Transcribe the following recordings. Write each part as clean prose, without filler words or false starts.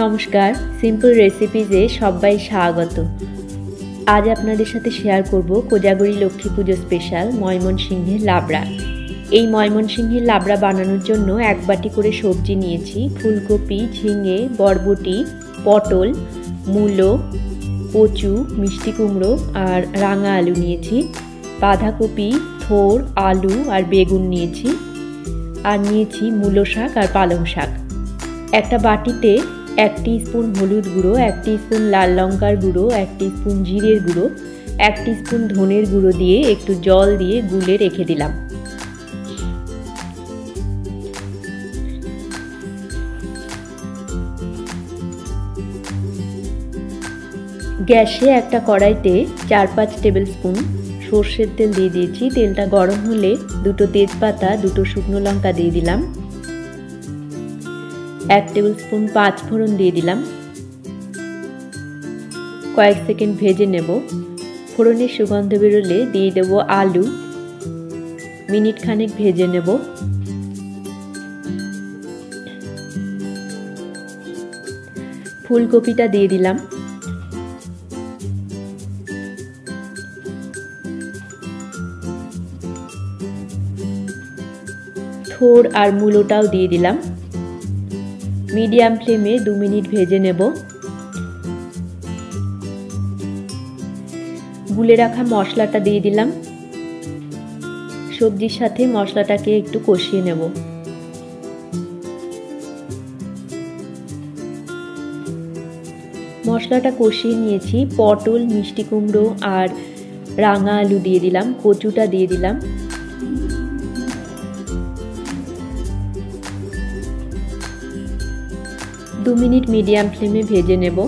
নমস্কার, সিম্পল রেসিপিজে সবাই স্বাগত। আজ আপনাদের সাথে শেয়ার করব কোজাগরি লক্ষ্মী পুজো স্পেশাল ময়মনসিংহের লাবড়া। এই ময়মনসিংহের লাবড়া বানানোর জন্য এক বাটি করে সবজি নিয়েছি। ফুলকপি, ঝিঙে, বরবটি, পটল, মূলো, কচু, মিষ্টি কুমড়ো আর রাঙা আলু নিয়েছি। বাঁধাকপি, থোর, আলু আর বেগুন নিয়েছি। আর নিয়েছি মূলো শাক আর পালং শাক। একটা বাটিতে 1 টিস্পুন হলুদ গুঁড়ো, 1 টিস্পুন লাল লঙ্কার গুঁড়ো, 1 টিস্পুন জিরের গুঁড়ো, 1 টিস্পুন ধনের গুঁড়ো দিয়ে একটু জল দিয়ে গুলে রেখে দিলাম। গ্যাসে একটা কড়াইতে 4-5 টেবিল স্পুন সর্ষের তেল দিয়ে দিয়েছি। তেলটা গরম হলে 2টো তেজপাতা, 2টো শুকনো লঙ্কা দিয়ে দিলাম। 1 টেবিল স্পুন 5 ফোড়ন দিয়ে দিলাম। কয়েক সেকেন্ড ভেজে নেব। ফোড়নের সুগন্ধ বেরোলে দিয়ে দেব আলু। মিনিট খানেক ভেজে নেব। ফুলকপিটা দিয়ে দিলাম। থোর আর মূলোটাও দিয়ে দিলাম। মিডিয়াম ফ্লেমে 2 মিনিট ভেজে নেব। গুলে রাখা মশলাটা দিয়ে দিলাম। সবজির সাথে মশলাটাকে একটু কষিয়ে নেব। মশলাটা কষিয়ে নিয়েছি। পটল, মিষ্টি কুমড়ো আর রাঙা আলু দিয়ে দিলাম। কচুটা দিয়ে দিলাম। দু মিনিট মিডিয়াম ফ্লেমে ভেজে নেব।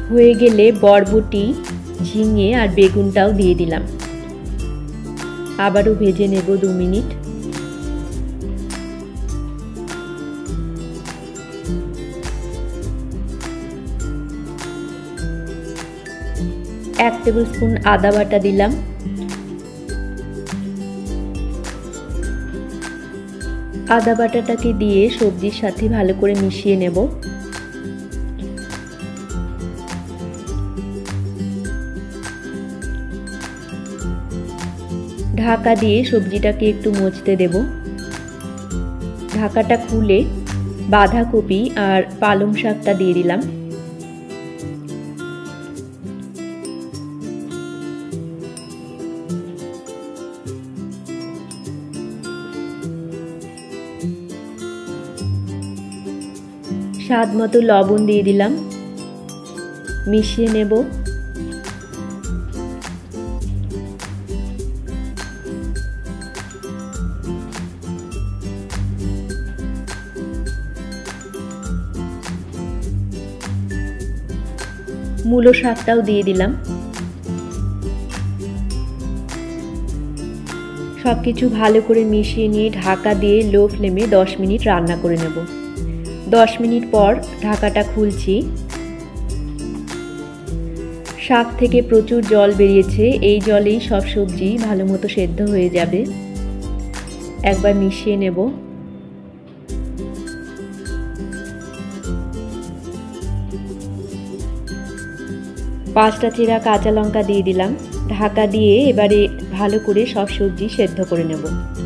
হয়ে গেলে বরবটি, ঝিঙে আর বেগুনটাও দিয়ে দিলাম। আবারও ভেজে নেব 2 মিনিট। এক টেবিল স্পুন আদা বাটা দিলাম। আদা বাটাটাকে দিয়ে সবজির সাথে ভালো করে মিশিয়ে নেব। ঢাকা দিয়ে সবজিটাকে একটু মজতে দেব। ঢাকাটা খুলে বাঁধাকপি আর পালং শাকটা দিয়ে দিলাম। স্বাদ মতো লবণ দিয়ে দিলাম। মিশিয়ে নেব। মূলো শাকটাও দিয়ে দিলাম। সবকিছু ভালো করে মিশিয়ে নিয়ে ঢাকা দিয়ে লো ফ্লেমে 10 মিনিট রান্না করে নেব। 10 মিনিট পর ঢাকাটা খুলছি। শাক থেকে প্রচুর জল বেরিয়েছে। এই জলেই সব সবজি ভালো মতো সেদ্ধ হয়ে যাবে। একবার মিশিয়ে নেব। পাঁচটা চেরা কাঁচা লঙ্কা দিয়ে দিলাম। ঢাকা দিয়ে এবারে ভালো করে সব সবজি সেদ্ধ করে নেব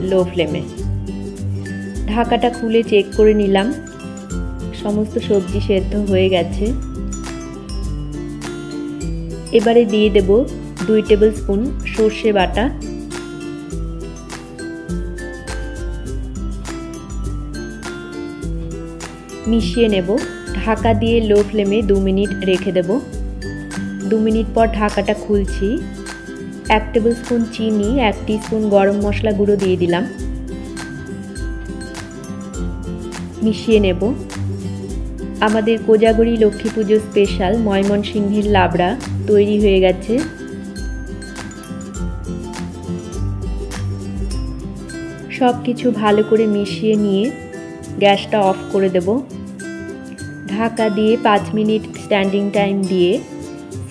লো ফ্লেমে। ঢাকাটা খুলে চেক করে নিলাম। সমস্ত সবজি সেদ্ধ হয়ে গেছে। এবারে দিয়ে দেব 2 টেবিল স্পুন সর্ষে বাটা। মিশিয়ে নেব। ঢাকা দিয়ে লো ফ্লেমে 2 মিনিট রেখে দেব। 2 মিনিট পর ঢাকাটা খুলছি। 1 টেবিল স্পুন চিনি, 1 টিস্পুন গরম মশলা গুঁড়ো দিয়ে দিলাম। মিশিয়ে নেব। আমাদের কোজাগরি লক্ষ্মী পুজো স্পেশাল ময়মনসিংহের লাবড়া তৈরি হয়ে গেছে। সব কিছু ভালো করে মিশিয়ে নিয়ে গ্যাসটা অফ করে দেব। ঢাকা দিয়ে 5 মিনিট স্ট্যান্ডিং টাইম দিয়ে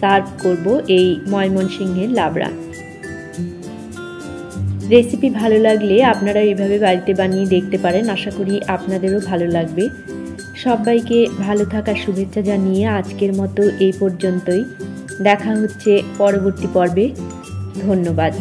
সার্ভ করব এই ময়মনসিংহের লাবড়া। রেসিপি ভালো লাগলে আপনারা এইভাবে বাড়িতে বানিয়ে দেখতে পারেন। আশা করি আপনাদেরও ভালো লাগবে। সবাইকে ভালো থাকার শুভেচ্ছা জানিয়ে আজকের মতো এই পর্যন্তই। দেখা হচ্ছে পরবর্তী পর্বে। ধন্যবাদ।